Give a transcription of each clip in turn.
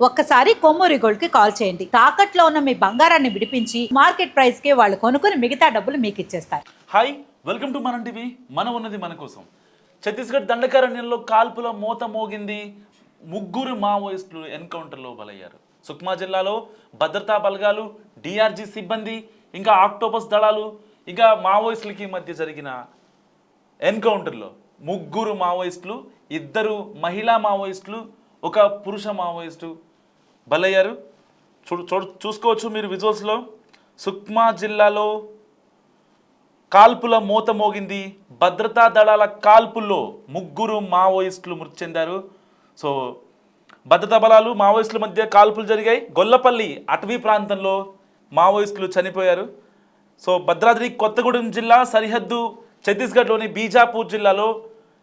ఒక్కసారి కొమ్మూరి గోల్డ్ కి కాల్ చేయండి. తాకట్లో ఉన్న మీ బంగారాన్ని విడిపించి మార్కెట్ ప్రైస్ కి వాళ్ళు కొనుక్కుని మిగతా డబ్బులు మీకు ఇచ్చేస్తారు. హాయ్, వెల్కమ్ టు మనం టీవీ. మనం ఉన్నది మన కోసం. ఛత్తీస్గఢ్ దండకారణ్యంలో కాల్పుల మోత మోగింది. ముగ్గురు మావోయిస్టులు ఎన్కౌంటర్లో బలయ్యారు. సుక్మా జిల్లాలో భద్రతా బలగాలు, డిఆర్జీ సిబ్బంది, ఇంకా ఆక్టోపస్ దళాలు, ఇంకా మావోయిస్టులకి మధ్య జరిగిన ఎన్కౌంటర్లో ముగ్గురు మావోయిస్టులు, ఇద్దరు మహిళా మావోయిస్టులు, ఒక పురుష మావోయిస్టు బలయ్యారు. చూసుకోవచ్చు మీరు విజువల్స్లో. సుక్మా జిల్లాలో కాల్పుల మోత మోగింది. భద్రతా దళాల కాల్పుల్లో ముగ్గురు మావోయిస్టులు మృతి చెందారు. సో భద్రతా బలాలు మావోయిస్టుల మధ్య కాల్పులు జరిగాయి. గొల్లపల్లి అటవీ ప్రాంతంలో మావోయిస్టులు చనిపోయారు. సో భద్రాద్రి కొత్తగూడెం జిల్లా సరిహద్దు ఛత్తీస్గఢ్లోని బీజాపూర్ జిల్లాలో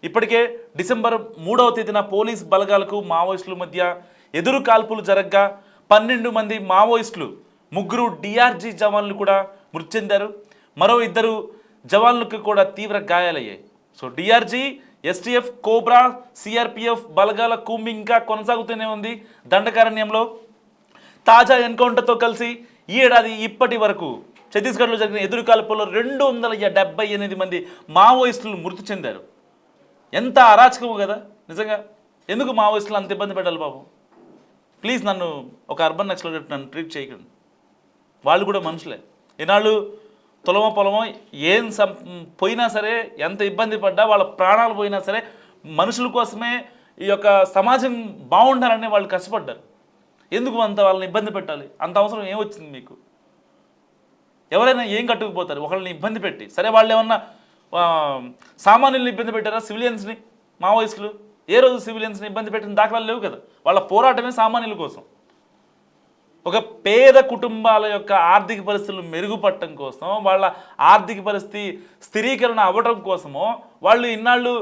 ఇప్పటికే డిసెంబర్ 3వ తేదీన పోలీస్ బలగాలకు మావోయిస్టుల మధ్య ఎదురు కాల్పులు జరగగా 12 మంది మావోయిస్టులు, ముగ్గురు డిఆర్జీ జవాన్లు కూడా మృతి చెందారు. మరో ఇద్దరు జవాన్లకు కూడా తీవ్ర గాయాలయ్యాయి. So DRG, STF, CoBRA, CRPF బలగాల కూంబింగ్ ఇంకా కొనసాగుతూనే ఉంది దండకారణ్యంలో. తాజా ఎన్కౌంటర్తో కలిసి ఈ ఏడాది ఇప్పటి వరకు ఛత్తీస్గఢ్లో జరిగిన ఎదురు కాల్పుల్లో 278 మంది మావోయిస్టులు మృతి చెందారు. ఎంత అరాచకము కదా నిజంగా. ఎందుకు మావోయిస్టులు అంత ఇబ్బంది పెట్టాలి బాబు? ప్లీజ్ నన్ను ఒక అర్బన్ నక్సలైట్ నన్ను ట్రీట్ చేయకండి. వాళ్ళు కూడా మనుషులే. ఈనాళ్ళు తులమో పొలమో ఏం పోయినా సరే, ఎంత ఇబ్బంది పడ్డా, వాళ్ళ ప్రాణాలు పోయినా సరే మనుషుల కోసమే ఈ యొక్క సమాజం బాగుండాలని వాళ్ళు కష్టపడ్డారు. ఎందుకు అంత వాళ్ళని ఇబ్బంది పెట్టాలి? అంత అవసరం ఏమొచ్చింది మీకు? ఎవరైనా ఏం కట్టుకుపోతారు ఒకళ్ళని ఇబ్బంది పెట్టి? సరే, వాళ్ళు ఏమన్నా సామాన్యుల్ని ఇబ్బంది పెట్టారా? సివిలియన్స్ని మావోయిస్టులు ఏ రోజు సివిలియన్స్ని ఇబ్బంది పెట్టిన దాఖలాలు లేవు కదా. వాళ్ళ పోరాటమే సామాన్యుల కోసం. ఒక పేద కుటుంబాల యొక్క ఆర్థిక పరిస్థితులు మెరుగుపడటం కోసం, వాళ్ళ ఆర్థిక పరిస్థితి స్థిరీకరణ అవ్వడం కోసమో వాళ్ళు ఇన్నాళ్ళు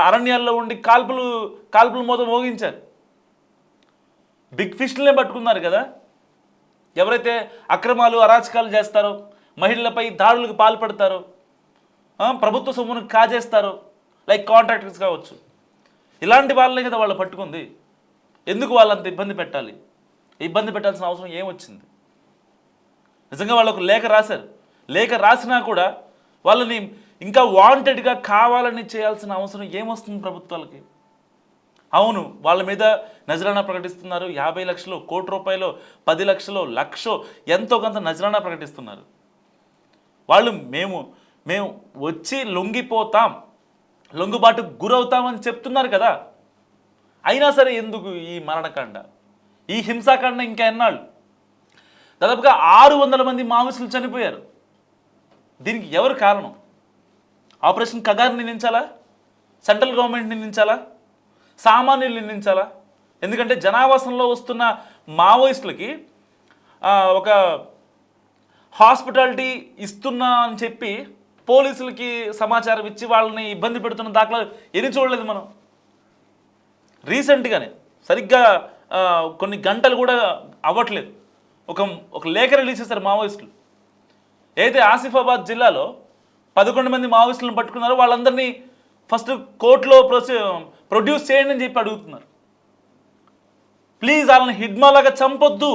అరణ్యాల్లో ఉండి కాల్పులు మోత మోగించారు. బిగ్ ఫిష్లనే పట్టుకున్నారు కదా. ఎవరైతే అక్రమాలు అరాచకాలు చేస్తారో, మహిళలపై దాడులకు పాల్పడతారో, ప్రభుత్వ సొమ్మును కాజేస్తారో, లైక్ కాంట్రాక్టర్స్ కావచ్చు, ఇలాంటి వాళ్ళనే కదా వాళ్ళు పట్టుకుంది. ఎందుకు వాళ్ళంత ఇబ్బంది పెట్టాలి? ఇబ్బంది పెట్టాల్సిన అవసరం ఏమొచ్చింది? నిజంగా వాళ్ళకు లేఖ రాశారు. లేఖ రాసినా కూడా వాళ్ళని ఇంకా వాంటెడ్గా కావాలని చేయాల్సిన అవసరం ఏమొస్తుంది ప్రభుత్వాలకి? అవును, వాళ్ళ మీద నజరానా ప్రకటిస్తున్నారు. 50 లక్షలు, కోటి రూపాయలు, 10 లక్షలు, లక్షో ఎంతో కొంత నజరానా ప్రకటిస్తున్నారు. వాళ్ళు మేము వచ్చి లొంగిపోతాం, లొంగుబాటుకు గురవుతామని చెప్తున్నారు కదా. అయినా సరే ఎందుకు ఈ మరణకాండ, ఈ హింసాకాండ ఇంకా ఎన్నాళ్ళు? దాదాపుగా 600 మంది మావోయిస్టులు చనిపోయారు. దీనికి ఎవరు కారణం? ఆపరేషన్ కగార్ నిందించాలా? సెంట్రల్ గవర్నమెంట్ నిందించాలా? సామాన్యులు నిందించాలా? ఎందుకంటే జనావాసంలో వస్తున్న మావోయిస్టులకి ఒక హాస్పిటాలిటీ ఇస్తున్నా అని చెప్పి పోలీసులకి సమాచారం ఇచ్చి వాళ్ళని ఇబ్బంది పెడుతున్న దాఖలాలు ఎన్ని చూడలేదు మనం. రీసెంట్గానే సరిగ్గా కొన్ని గంటలు కూడా అవ్వట్లేదు ఒక లేఖ రిలీజ్ చేశారు మావోయిస్టులు. అయితే ఆసిఫాబాద్ జిల్లాలో 11 మంది మావోయిస్టులను పట్టుకున్నారో వాళ్ళందరినీ ఫస్ట్ కోర్టులో ప్రొడ్యూస్ చేయండి అని చెప్పి అడుగుతున్నారు. ప్లీజ్ వాళ్ళని హిడ్మాలాగా చంపొద్దు.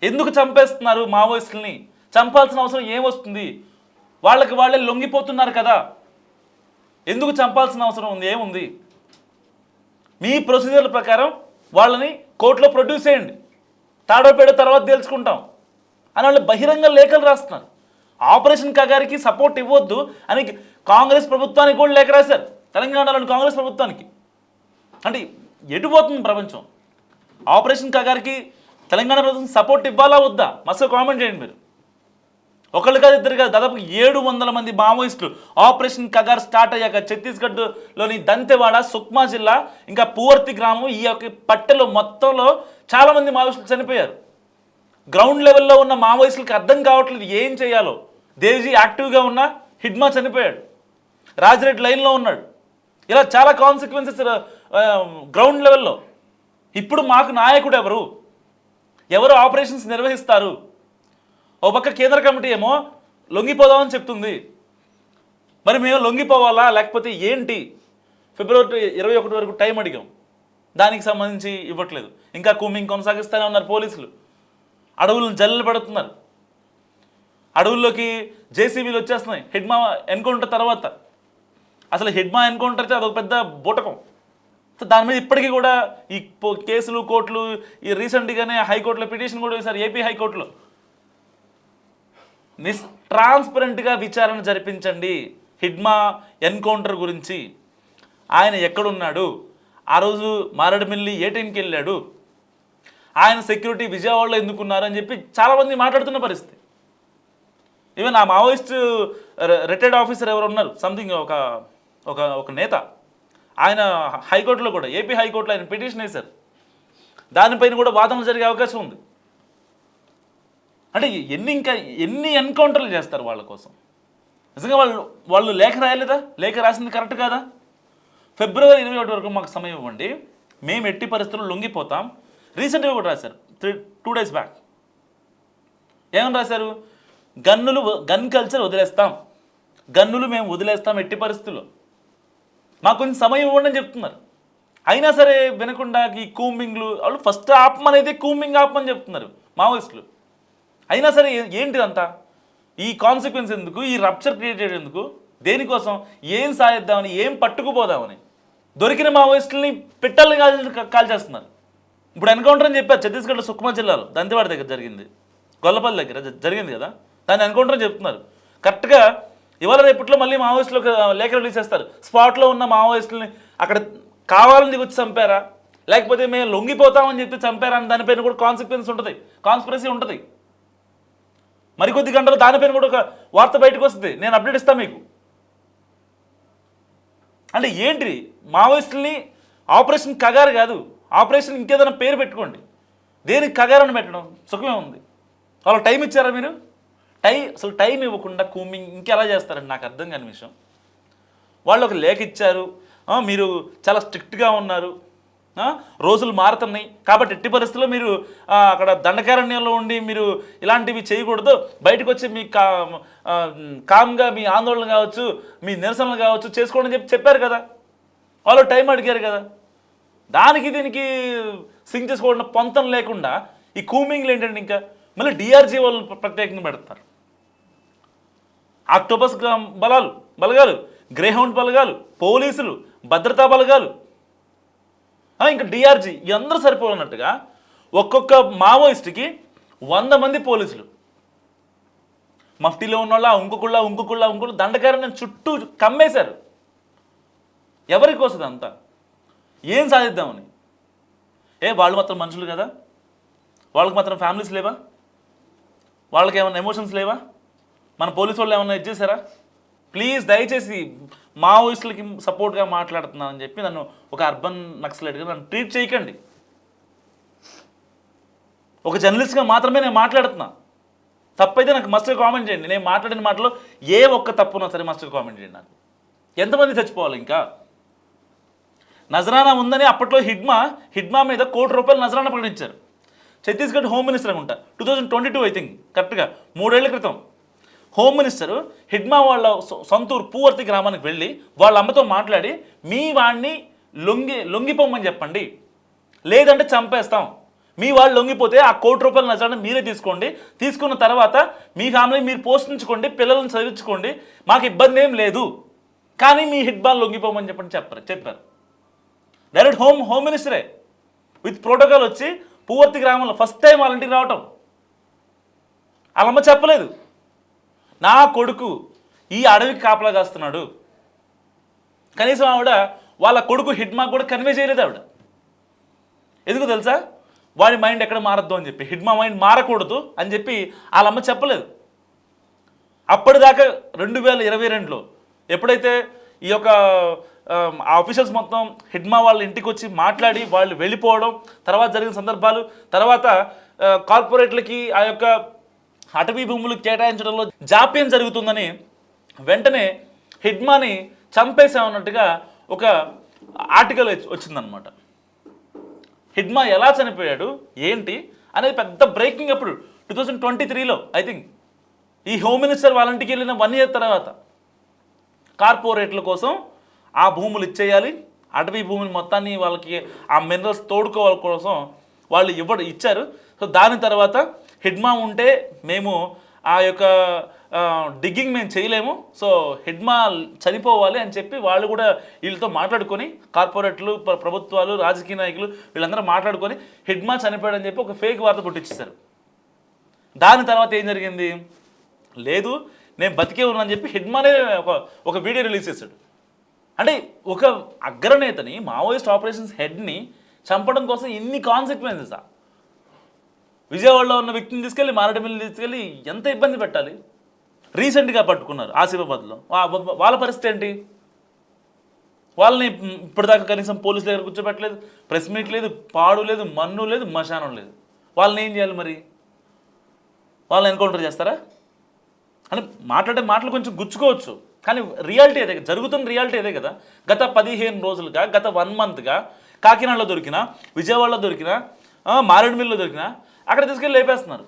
ఎందుకు చంపేస్తున్నారు మావోయిస్టులని? చంపాల్సిన అవసరం ఏమొస్తుంది? వాళ్ళకి వాళ్ళే లొంగిపోతున్నారు కదా. ఎందుకు చంపాల్సిన అవసరం ఉంది? ఏముంది? మీ ప్రొసీజర్ల ప్రకారం వాళ్ళని కోర్టులో ప్రొడ్యూస్ చేయండి, తాడోపేడ తర్వాత తెలుసుకుంటాం అని వాళ్ళు బహిరంగ లేఖలు రాస్తున్నారు. ఆపరేషన్ కగారికి సపోర్ట్ ఇవ్వద్దు అని కాంగ్రెస్ ప్రభుత్వానికి కూడా లేఖ రాశారు, తెలంగాణలోని కాంగ్రెస్ ప్రభుత్వానికి. అంటే ఎటుపోతుంది ప్రపంచం? ఆపరేషన్ కగారికి తెలంగాణ ప్రభుత్వం సపోర్ట్ ఇవ్వాలా వద్దా? మస్తు కామెంట్ చేయండి మీరు. ఒకళ్ళు కాదు, ఇద్దరు కాదు, దాదాపు 700 మంది మావోయిస్టులు ఆపరేషన్ కగార్ స్టార్ట్ అయ్యాక ఛత్తీస్గఢ్లోని దంతెవాడ, సుక్మా జిల్లా, ఇంకా పూవర్తి గ్రామం, ఈ యొక్క పట్టెలో మొత్తంలో చాలామంది మావోయిస్టులు చనిపోయారు. గ్రౌండ్ లెవెల్లో ఉన్న మావోయిస్టులకి అర్థం కావట్లేదు ఏం చేయాలో. దేవ్జీ యాక్టివ్గా ఉన్న, హిడ్మా చనిపోయాడు, రాజిరెడ్డి లైన్లో ఉన్నాడు. ఇలా చాలా కాన్సిక్వెన్సెస్ గ్రౌండ్ లెవెల్లో. ఇప్పుడు మాకు నాయకుడు ఎవరు ఆపరేషన్స్ నిర్వహిస్తారు? ఓ పక్క కేంద్ర కమిటీ ఏమో లొంగిపోదామని చెప్తుంది. మరి మేము లొంగిపోవాలా లేకపోతే ఏంటి? ఫిబ్రవరి 21 వరకు టైం అడిగాం. దానికి సంబంధించి ఇవ్వట్లేదు. ఇంకా కూమింగ్ కొనసాగిస్తూనే ఉన్నారు పోలీసులు. అడవులను జల్లెలు పడుతున్నారు. అడవుల్లోకి జేసీబీలు వచ్చేస్తున్నాయి హిడ్మా ఎన్కౌంటర్ తర్వాత. అసలు హిడ్మా ఎన్కౌంటర్ అయితే అదొక పెద్ద బూటకం. సో దాని మీద ఇప్పటికీ కూడా ఈ కేసులు కోర్టులు, ఈ రీసెంట్గానే హైకోర్టులో పిటిషన్ కూడా వేశారు ఏపీ హైకోర్టులో. ట్రాన్స్పరెంట్గా విచారణ జరిపించండి హిడ్మా ఎన్కౌంటర్ గురించి. ఆయన ఎక్కడున్నాడు, ఆ రోజు మారేడుమిల్లి ఏ టైంకి వెళ్ళాడు, ఆయన సెక్యూరిటీ విజయవాడలో ఎందుకున్నారు అని చెప్పి చాలామంది మాట్లాడుతున్న పరిస్థితి. ఈవెన్ ఆ మావోయిస్ట్ రిటైర్డ్ ఆఫీసర్ ఎవరు ఉన్నారు, సంథింగ్ ఒక ఒక ఒక నేత, ఆయన హైకోర్టులో కూడా ఏపీ హైకోర్టులో ఆయన పిటిషన్ వేశారు. దానిపైన కూడా వాదనలు జరిగే అవకాశం ఉంది. అంటే ఎన్ని ఎన్కౌంటర్లు చేస్తారు వాళ్ళ కోసం? నిజంగా వాళ్ళు లేఖ రాయలేదా? లేఖ రాసింది కరెక్ట్ కాదా? ఫిబ్రవరి 21 వరకు మాకు సమయం ఇవ్వండి, మేము ఎట్టి పరిస్థితుల్లో లొంగిపోతాం. రీసెంట్గా కూడా రాశారు 2 days బ్యాక్. ఏమని రాశారు? గన్ కల్చర్ వదిలేస్తాం, గన్నులు మేము వదిలేస్తాం ఎట్టి పరిస్థితుల్లో, మాకు కొంచెం సమయం ఇవ్వండి అని చెప్తున్నారు. అయినా సరే వినకుండా ఈ కూంబింగ్లు, వాళ్ళు ఫస్ట్ ఆపమనేది కూంబింగ్ ఆపమని చెప్తున్నారు మావోయిస్టులు. అయినా సరే ఏంటిదంతా? ఈ కాన్సిక్వెన్స్ ఎందుకు? ఈ రప్చర్ క్రియేట్ చేయడం ఎందుకు? దేనికోసం? ఏం సాధిద్దామని, ఏం పట్టుకుపోదామని దొరికిన మావోయిస్టులని పిట్టల్ని కాల్ చేస్తున్నారు. ఇప్పుడు ఎన్కౌంటర్ అని చెప్పారు ఛత్తీస్గఢ్లో సుక్మా జిల్లాలో దంతెవాడ దగ్గర జరిగింది, గొల్లపల్లి దగ్గర జరిగింది కదా, దాన్ని ఎన్కౌంటర్ అని చెప్తున్నారు. కరెక్ట్గా ఇవాళ రేపట్లో మళ్ళీ మావోయిస్టులు లేఖ రిలీజ్ చేస్తారు. స్పాట్లో ఉన్న మావోయిస్టులని అక్కడ కావాలని వచ్చి చంపారా, లేకపోతే మేము లొంగిపోతామని చెప్పి చంపారా అని దానిపైన కూడా కాన్సిక్వెన్స్ ఉంటుంది, కాన్స్పిరసీ ఉంటుంది. మరికొద్ది గంటలు దానిపైన కూడా ఒక వార్త బయటకు వస్తుంది, నేను అప్డేట్ ఇస్తాను మీకు. అంటే ఏంటి? మావోయిస్టుల్ని ఆపరేషన్ కగారు కాదు, ఆపరేషన్ ఇంకేదైనా పేరు పెట్టుకోండి, దేనికి కగారని పెట్టడం సుఖమే ఉంది. వాళ్ళకి టైం ఇచ్చారా మీరు? అసలు టైం ఇవ్వకుండా కూమింగ్ ఇంకెలా చేస్తారండి? నాకు అర్థం కాని విషయం. వాళ్ళు ఒక లేఖ ఇచ్చారు, మీరు చాలా స్ట్రిక్ట్గా ఉన్నారు, రోజులు మారుతున్నాయి కాబట్టి ఎట్టి పరిస్థితుల్లో మీరు అక్కడ దండకారణ్యంలో ఉండి మీరు ఇలాంటివి చేయకూడదు, బయటకు వచ్చి మీ కామ్గా మీ ఆందోళన కావచ్చు, మీ నిరసనలు కావచ్చు చేసుకోండి అని చెప్పారు కదా. వాళ్ళు టైం అడిగారు కదా. దానికి దీనికి సింక్ చేసుకోవడం పొంతం లేకుండా ఈ కూమింగ్లు ఏంటంటే ఇంకా మళ్ళీ డిఆర్జీ వాళ్ళు ప్రత్యేకంగా పెడతారు. ఆక్టోపస్ బలగాలు, గ్రేహౌండ్ బలగాలు, పోలీసులు, భద్రతా బలగాలు, ఇంకా డిఆర్జీ, అందరూ సరిపోనట్టుగా ఒక్కొక్క మావోయిస్ట్కి 100 మంది పోలీసులు, మఫ్టీలో ఉన్నోళ్ళ ఇంకొకళ్ళ దండకారణ్యం చుట్టూ కమ్మేశారు. ఎవరికి వస్తుంది అంతా? ఏం సాధిద్దామని? వాళ్ళు మాత్రం మనుషులు కదా, వాళ్ళకి మాత్రం ఫ్యామిలీస్ లేవా, వాళ్ళకి ఏమైనా ఎమోషన్స్ లేవా? మన పోలీసు వాళ్ళు ఏమన్నా ఇచ్చేసారా? ప్లీజ్ దయచేసి మావోయిస్టులకి సపోర్ట్గా మాట్లాడుతున్నానని చెప్పి నన్ను ఒక అర్బన్ నక్సలైట్గా నన్ను ట్రీట్ చేయకండి. ఒక జర్నలిస్ట్గా మాత్రమే నేను మాట్లాడుతున్నా. తప్పైతే నాకు మస్ట్గా కామెంట్ చేయండి. నేను మాట్లాడిన మాటలో ఏ ఒక్క తప్పున్నా సరే మస్ట్గా కామెంట్ చేయండి. నాకు ఎంతమంది చచ్చిపోవాలి? ఇంకా నజరానా ఉందని అప్పట్లో హిడ్మా మీద ₹1,00,00,000 నజరానా ప్రకటించారు. ఛత్తీస్గఢ్ హోమ్ మినిస్టర్ అనుకుంటా 2022 ఐ థింక్, కరెక్ట్గా 3 ఏళ్ల క్రితం హోమ్ మినిస్టరు హిడ్మా వాళ్ళ సొంతూరు పూవర్తి గ్రామానికి వెళ్ళి వాళ్ళ అమ్మతో మాట్లాడి మీ వాడిని లొంగిపోమని చెప్పండి, లేదంటే చంపేస్తాం, మీ వాళ్ళు లొంగిపోతే ఆ ₹1,00,00,000 నజరానా మీరే తీసుకోండి, తీసుకున్న తర్వాత మీ ఫ్యామిలీ మీరు పోషించుకోండి, పిల్లలను చదివించుకోండి, మాకు ఇబ్బంది ఏం లేదు, కానీ మీ హిడ్మాలు లొంగిపోమని చెప్పారు. డైరెక్ట్ హోమ్ మినిస్టరే విత్ ప్రోటోకాల్ వచ్చి పూవర్తి గ్రామంలో ఫస్ట్ టైం వాళ్ళ ఇంటికి రావటం. వాళ్ళమ్మ చెప్పలేదు, నా కొడుకు ఈ అడవికి కాపలా కాస్తున్నాడు, కనీసం ఆవిడ వాళ్ళ కొడుకు హిడ్మా కూడా కన్వే చేయలేదు ఆవిడ. ఎందుకు తెలుసా? వాడి మైండ్ ఎక్కడ మారద్దు అని చెప్పి, హిడ్మా మైండ్ మారకూడదు అని చెప్పి వాళ్ళమ్మ చెప్పలేదు. అప్పటిదాకా 2022లో ఎప్పుడైతే ఈ యొక్క ఆఫీసర్స్ మొత్తం హిడ్మా వాళ్ళ ఇంటికి వచ్చి మాట్లాడి వాళ్ళు వెళ్ళిపోవడం, తర్వాత జరిగిన సందర్భాలు, తర్వాత కార్పొరేట్లకి ఆ యొక్క అటవీ భూములు కేటాయించడంలో జాప్యం జరుగుతుందని వెంటనే హిడ్మాని చంపేసామన్నట్టుగా ఒక ఆర్టికల్ వచ్చిందనమాట. హిడ్మా ఎలా చనిపోయాడు ఏంటి అనేది పెద్ద బ్రేకింగ్. అప్పుడు 2023లో ఐ థింక్ ఈ హోమ్ మినిస్టర్ వాళ్ళ ఇంటికి వెళ్ళిన 1 year తర్వాత కార్పొరేట్ల కోసం ఆ భూములు ఇచ్చేయాలి, అటవీ భూమిని మొత్తాన్ని వాళ్ళకి ఆ మినరల్స్ తోడుకోవాలి కోసం వాళ్ళు ఇచ్చారు. సో దాని తర్వాత హిడ్మా ఉంటే మేము ఆ యొక్క డిగ్గింగ్ మేము చేయలేము, సో హిడ్మా చనిపోవాలి అని చెప్పి వాళ్ళు కూడా వీళ్ళతో మాట్లాడుకొని కార్పొరేట్లు, ప్రభుత్వాలు, రాజకీయ నాయకులు వీళ్ళందరూ మాట్లాడుకొని హిడ్మా చనిపోయాడని చెప్పి ఒక ఫేక్ వార్త పుట్టించేశారు. దాని తర్వాత ఏం జరిగింది, లేదు నేను బతికే ఉన్నానని చెప్పి హిడ్మానే ఒక వీడియో రిలీజ్ చేశాడు. అంటే ఒక అగ్రనేతని, మావోయిస్ట్ ఆపరేషన్స్ హెడ్ని చంపడం కోసం ఇన్ని కాన్సిక్వెన్సెస్. విజయవాడలో ఉన్న వ్యక్తిని తీసుకెళ్ళి మారేడుమిల్లి తీసుకెళ్ళి ఎంత ఇబ్బంది పెట్టాలి. రీసెంట్గా పట్టుకున్నారు ఆసిఫాబాద్లో, వాళ్ళ పరిస్థితి ఏంటి? వాళ్ళని ఇప్పటిదాకా కనీసం పోలీసుల దగ్గర కూర్చోబెట్టలేదు, ప్రెస్ మీట్ లేదు, పాడు లేదు, మన్ను లేదు, మశానం లేదు. వాళ్ళని ఏం చేయాలి మరి? వాళ్ళని ఎన్కౌంటర్ చేస్తారా? అని మాట్లాడే మాటలు కొంచెం గుచ్చుకోవచ్చు, కానీ రియాలిటీ అదే, జరుగుతున్న రియాలిటీ అదే కదా. గత 15 రోజులుగా, గత 1 మంత్గా కాకినాడలో దొరికినా, విజయవాడలో దొరికినా, మారేడుమిల్లిలో దొరికినా అక్కడ తీసుకెళ్ళి లేపేస్తున్నారు.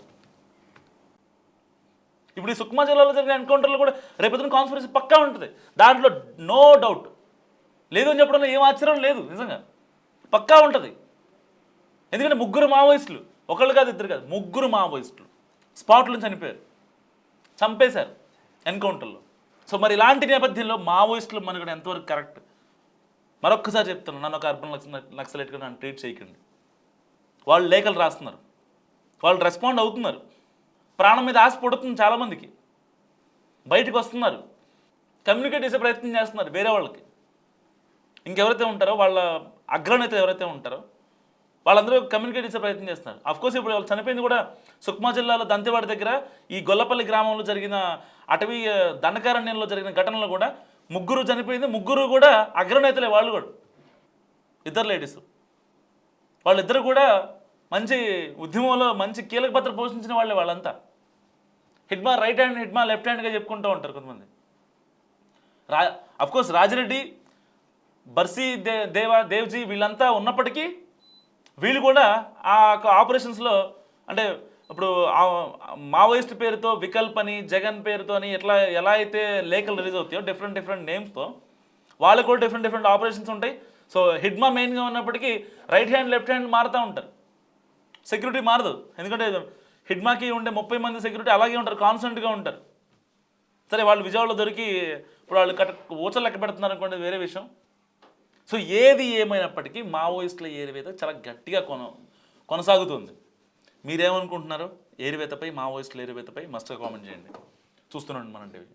ఇప్పుడు ఈ సుక్మా జిల్లాలో జరిగిన ఎన్కౌంటర్లో కూడా రేపొద్దున కాన్స్పిరసీ పక్కా ఉంటుంది, దాంట్లో నో డౌట్ లేదు అని చెప్పడంలో ఏం ఆశ్చర్యం లేదు. నిజంగా పక్కా ఉంటుంది. ఎందుకంటే 3 మావోయిస్టులు, ఒకళ్ళు కాదు, 2 కాదు, 3 మావోయిస్టులు స్పాట్లో చనిపోయారు, చంపేశారు ఎన్కౌంటర్లో. సో మరి ఇలాంటి నేపథ్యంలో మావోయిస్టులు మనకు ఎంతవరకు కరెక్ట్? మరొక్కసారి చెప్తున్నాను, నన్ను ఒక అర్బన్ నక్సలైట్గా నన్ను ట్రీట్ చేయకండి. వాళ్ళు లేఖలు రాస్తున్నారు, వాళ్ళు రెస్పాండ్ అవుతున్నారు, ప్రాణం మీద ఆశ పడుతుంది చాలామందికి, బయటకు వస్తున్నారు, కమ్యూనికేట్ చేసే ప్రయత్నం చేస్తున్నారు వేరే వాళ్ళకి. ఇంకెవరైతే ఉంటారో వాళ్ళ అగ్రనేత ఎవరైతే ఉంటారో వాళ్ళందరూ కమ్యూనికేట్ చేసే ప్రయత్నం చేస్తున్నారు. అఫ్కోర్స్ ఇప్పుడు వాళ్ళు చనిపోయింది కూడా సుక్మా జిల్లాలో దంతెవాడ దగ్గర ఈ గొల్లపల్లి గ్రామంలో జరిగిన అటవీ దండకారణ్యంలో జరిగిన ఘటనలో కూడా 3 చనిపోయింది. 3 కూడా అగ్రనేతలే, వాళ్ళు కూడా 2 లేడీస్. వాళ్ళిద్దరు కూడా మంచి ఉద్యమంలో మంచి కీలక పాత్ర పోషించిన వాళ్ళే వాళ్ళంతా. Hidma right hand, Hidma left హ్యాండ్గా చెప్పుకుంటూ ఉంటారు కొంతమంది. అఫ్కోర్స్ రాజిరెడ్డి, బర్సీ దేవ్జీ వీళ్ళంతా ఉన్నప్పటికీ వీళ్ళు కూడా ఆ ఆపరేషన్స్లో, అంటే ఇప్పుడు మావోయిస్ట్ పేరుతో వికల్ప్ అని, జగన్ పేరుతో అని ఎలా అయితే లేఖలు రిలీజ్ అవుతాయో డిఫరెంట్ నేమ్స్తో, వాళ్ళు కూడా డిఫరెంట్ ఆపరేషన్స్ ఉంటాయి. సో హిడ్మా మెయిన్గా ఉన్నప్పటికీ రైట్ హ్యాండ్, లెఫ్ట్ హ్యాండ్ మారుతూ ఉంటారు. సెక్యూరిటీ మారదు, ఎందుకంటే హిడ్మాకి ఉండే 30 మంది సెక్యూరిటీ అలాగే ఉంటారు, కాన్స్టెంట్గా ఉంటారు. సరే వాళ్ళు విజయవాడలో దొరికి ఇప్పుడు వాళ్ళు ఊచలు లెక్క పెడుతున్నారు అనుకోండి, వేరే విషయం. సో ఏది ఏమైనప్పటికీ మావోయిస్టుల ఏరివేత చాలా గట్టిగా కొనసాగుతుంది. మీరేమనుకుంటున్నారు? ఏరివేతపై, మావోయిస్టుల ఏరివేతపై మస్ట్గా కామెంట్ చేయండి. చూస్తున్నాండి మనం టీవీ.